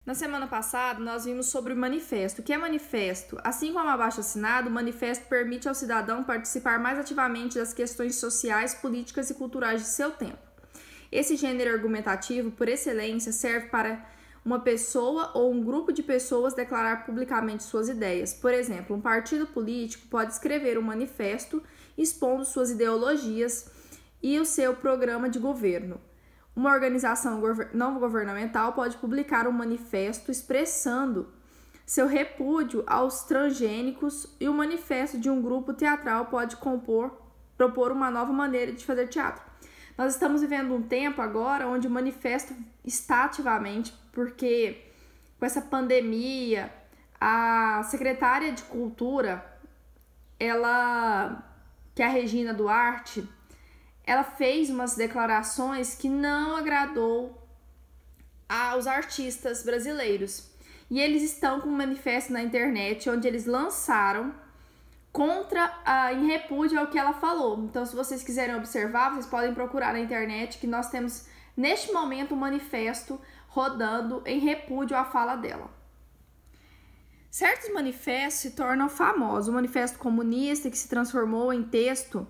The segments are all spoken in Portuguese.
Na semana passada, nós vimos sobre o manifesto. O que é manifesto? Assim como abaixo-assinado, o manifesto permite ao cidadão participar mais ativamente das questões sociais, políticas e culturais de seu tempo. Esse gênero argumentativo, por excelência, serve para uma pessoa ou um grupo de pessoas declarar publicamente suas ideias. Por exemplo, um partido político pode escrever um manifesto expondo suas ideologias e o seu programa de governo. Uma organização não governamental pode publicar um manifesto expressando seu repúdio aos transgênicos e o manifesto de um grupo teatral pode propor uma nova maneira de fazer teatro. Nós estamos vivendo um tempo agora onde o manifesto está ativamente, porque com essa pandemia, a secretária de Cultura, que é a Regina Duarte, ela fez umas declarações que não agradou aos artistas brasileiros. E eles estão com um manifesto na internet onde eles lançaram em repúdio ao que ela falou. Então, se vocês quiserem observar, vocês podem procurar na internet que nós temos, neste momento, um manifesto rodando em repúdio à fala dela. Certos manifestos se tornam famosos. O Manifesto Comunista, que se transformou em texto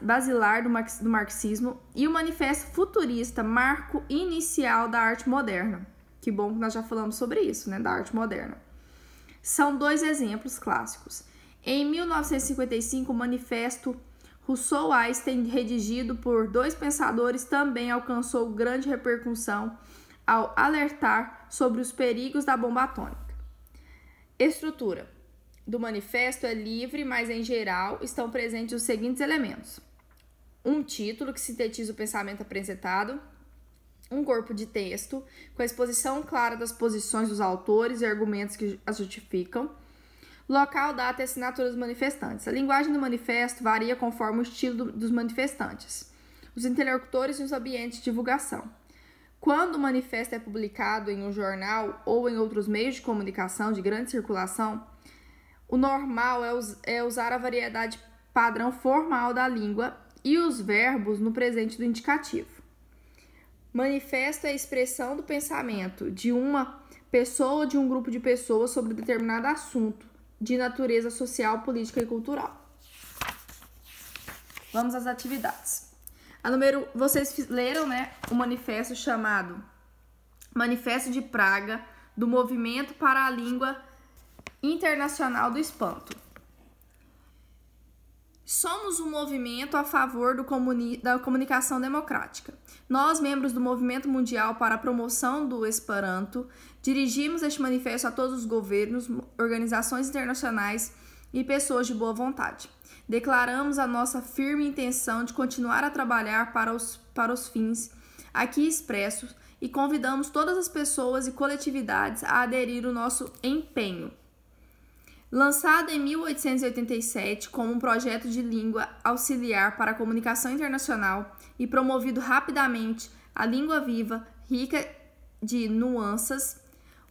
basilar do marxismo, e o Manifesto Futurista, marco inicial da arte moderna. Que bom que nós já falamos sobre isso, né, da arte moderna. São dois exemplos clássicos. Em 1955, o Manifesto Rousseau-Einstein, redigido por dois pensadores, também alcançou grande repercussão ao alertar sobre os perigos da bomba atômica. Estrutura do manifesto é livre, mas em geral estão presentes os seguintes elementos: um título que sintetiza o pensamento apresentado, um corpo de texto com a exposição clara das posições dos autores e argumentos que as justificam, local, data e assinatura dos manifestantes. A linguagem do manifesto varia conforme o estilo dos manifestantes, os interlocutores e os ambientes de divulgação. Quando o manifesto é publicado em um jornal ou em outros meios de comunicação de grande circulação, o normal é usar a variedade padrão formal da língua e os verbos no presente do indicativo. Manifesto é a expressão do pensamento de uma pessoa ou de um grupo de pessoas sobre determinado assunto de natureza social, política e cultural. Vamos às atividades. Vocês leram, né, o manifesto chamado Manifesto de Praga do Movimento para a Língua Internacional do Espanto. Somos um movimento a favor da comunicação democrática. Nós, membros do Movimento Mundial para a Promoção do Esperanto, dirigimos este manifesto a todos os governos, organizações internacionais e pessoas de boa vontade. Declaramos a nossa firme intenção de continuar a trabalhar para os fins aqui expressos e convidamos todas as pessoas e coletividades a aderir ao nosso empenho. Lançado em 1887 como um projeto de língua auxiliar para a comunicação internacional e promovido rapidamente a língua viva, rica de nuances,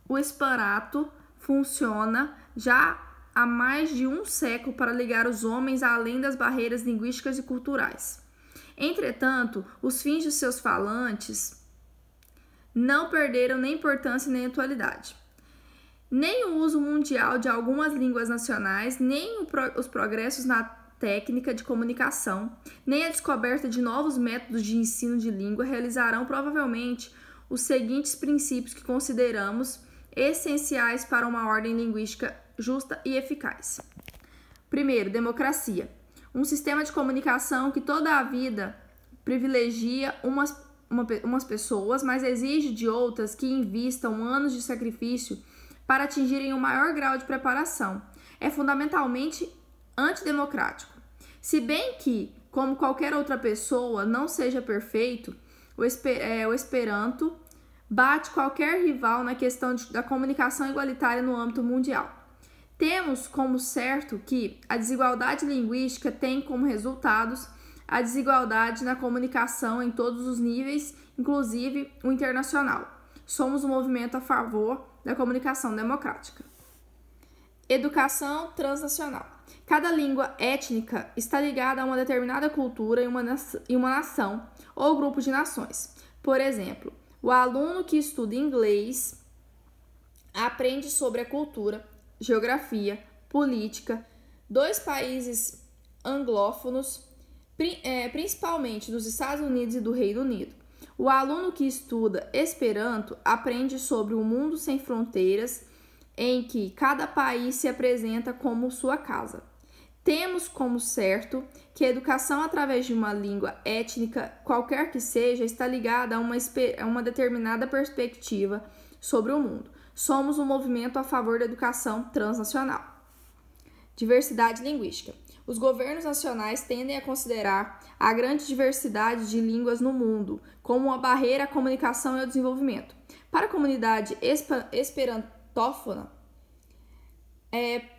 o Esperanto funciona já há mais de um século para ligar os homens além das barreiras linguísticas e culturais. Entretanto, os fins de seus falantes não perderam nem importância nem atualidade. Nem o uso mundial de algumas línguas nacionais, nem os progressos na técnica de comunicação, nem a descoberta de novos métodos de ensino de língua realizarão provavelmente os seguintes princípios que consideramos essenciais para uma ordem linguística justa e eficaz. Primeiro, democracia. Um sistema de comunicação que toda a vida privilegia umas pessoas, mas exige de outras que invistam anos de sacrifício para atingirem o maior grau de preparação. É fundamentalmente antidemocrático. Se bem que, como qualquer outra pessoa, não seja perfeito, o Esperanto bate qualquer rival na questão da comunicação igualitária no âmbito mundial. Temos como certo que a desigualdade linguística tem como resultados a desigualdade na comunicação em todos os níveis, inclusive o internacional. Somos um movimento a favor da comunicação democrática. Educação transnacional. Cada língua étnica está ligada a uma determinada cultura e uma nação ou grupo de nações. Por exemplo, o aluno que estuda inglês aprende sobre a cultura, geografia, política, dos países anglófonos, principalmente dos Estados Unidos e do Reino Unido. O aluno que estuda Esperanto aprende sobre um mundo sem fronteiras, em que cada país se apresenta como sua casa. Temos como certo que a educação através de uma língua étnica, qualquer que seja, está ligada a uma determinada perspectiva sobre o mundo. Somos um movimento a favor da educação transnacional. Diversidade linguística. Os governos nacionais tendem a considerar a grande diversidade de línguas no mundo como uma barreira à comunicação e ao desenvolvimento. Para a comunidade esperantófona,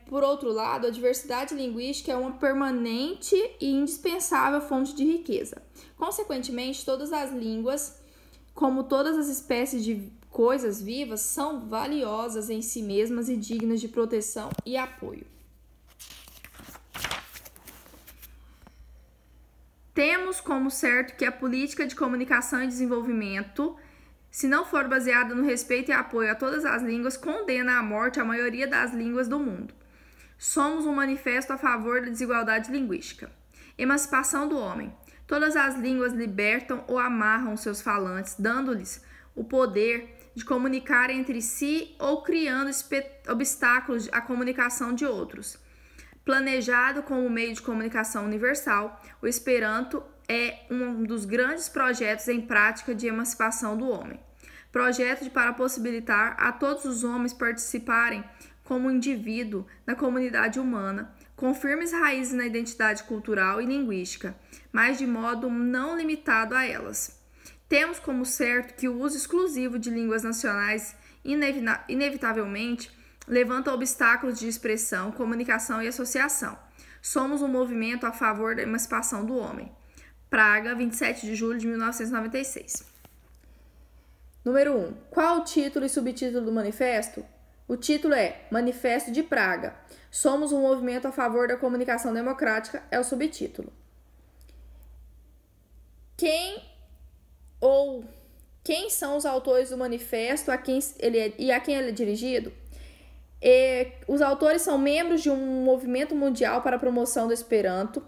por outro lado, a diversidade linguística é uma permanente e indispensável fonte de riqueza. Consequentemente, todas as línguas, como todas as espécies de coisas vivas, são valiosas em si mesmas e dignas de proteção e apoio. Temos como certo que a política de comunicação e desenvolvimento, se não for baseada no respeito e apoio a todas as línguas, condena à morte a maioria das línguas do mundo. Somos um manifesto a favor da desigualdade linguística. Emancipação do homem. Todas as línguas libertam ou amarram seus falantes, dando-lhes o poder de comunicar entre si ou criando obstáculos à comunicação de outros. Planejado como meio de comunicação universal, o Esperanto é um dos grandes projetos em prática de emancipação do homem. Projeto para possibilitar a todos os homens participarem como indivíduo na comunidade humana, com firmes raízes na identidade cultural e linguística, mas de modo não limitado a elas. Temos como certo que o uso exclusivo de línguas nacionais inevitavelmente levanta obstáculos de expressão, comunicação e associação. Somos um movimento a favor da emancipação do homem. Praga, 27 de julho de 1996. Número 1. Qual o título e subtítulo do manifesto? O título é Manifesto de Praga. Somos um movimento a favor da comunicação democrática, é o subtítulo. Quem são os autores do manifesto a quem ele é dirigido? Os autores são membros de um movimento mundial para a promoção do Esperanto.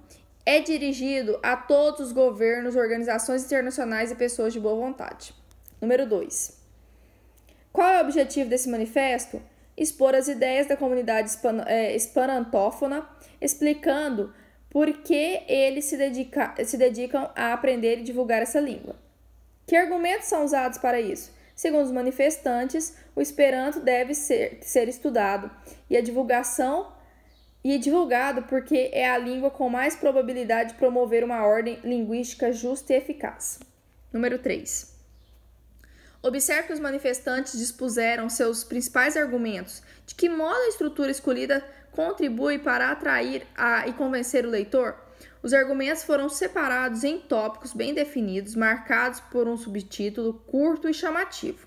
É dirigido a todos os governos, organizações internacionais e pessoas de boa vontade. Número 2. Qual é o objetivo desse manifesto? Expor as ideias da comunidade esperantófona, explicando por que eles se dedicam a aprender e divulgar essa língua. Que argumentos são usados para isso? Segundo os manifestantes, o Esperanto deve ser estudado e divulgado porque é a língua com mais probabilidade de promover uma ordem linguística justa e eficaz. Número 3. Observe que os manifestantes dispuseram seus principais argumentos. De que modo a estrutura escolhida contribui para atrair e convencer o leitor? Os argumentos foram separados em tópicos bem definidos, marcados por um subtítulo curto e chamativo.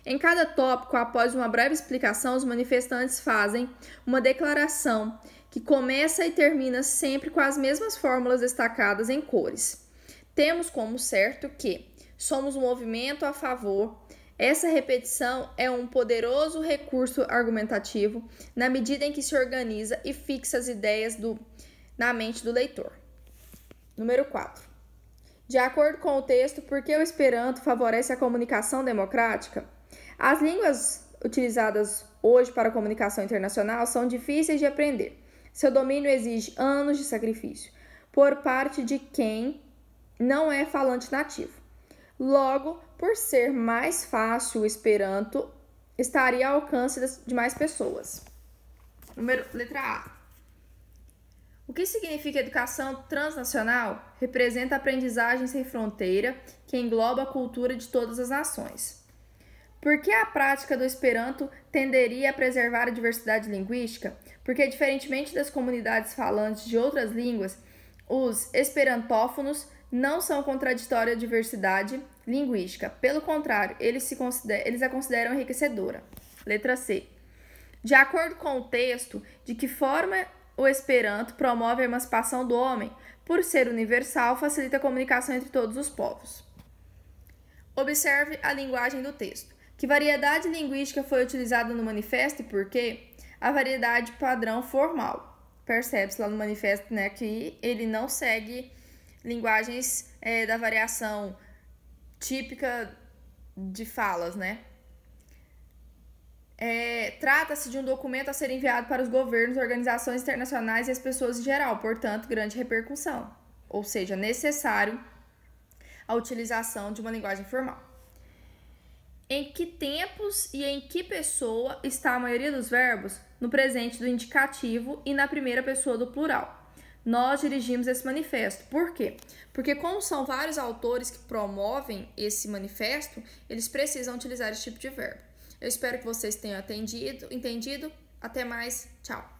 Em cada tópico, após uma breve explicação, os manifestantes fazem uma declaração que começa e termina sempre com as mesmas fórmulas destacadas em cores. Temos como certo que somos um movimento a favor. Essa repetição é um poderoso recurso argumentativo na medida em que se organiza e fixa as ideias na mente do leitor. Número 4. De acordo com o texto, por que o Esperanto favorece a comunicação democrática? As línguas utilizadas hoje para a comunicação internacional são difíceis de aprender. Seu domínio exige anos de sacrifício por parte de quem não é falante nativo. Logo, por ser mais fácil, o Esperanto estaria ao alcance de mais pessoas. Letra A. O que significa educação transnacional? Representa a aprendizagem sem fronteira, que engloba a cultura de todas as nações. Por que a prática do Esperanto tenderia a preservar a diversidade linguística? Porque, diferentemente das comunidades falantes de outras línguas, os esperantófonos não são contraditórios à diversidade linguística. Pelo contrário, eles a consideram enriquecedora. Letra C. De acordo com o texto, de que forma o Esperanto promove a emancipação do homem? Por ser universal, facilita a comunicação entre todos os povos. Observe a linguagem do texto. Que variedade linguística foi utilizada no manifesto e por quê? A variedade padrão formal. Percebe-se lá no manifesto, né, que ele não segue linguagens da variação típica de falas, né? Trata-se de um documento a ser enviado para os governos, organizações internacionais e as pessoas em geral, portanto, grande repercussão. Ou seja, necessário a utilização de uma linguagem formal. Em que tempos e em que pessoa está a maioria dos verbos? No presente do indicativo e na primeira pessoa do plural. Nós dirigimos esse manifesto. Por quê? Porque como são vários autores que promovem esse manifesto, eles precisam utilizar esse tipo de verbo. Eu espero que vocês tenham entendido. Até mais. Tchau.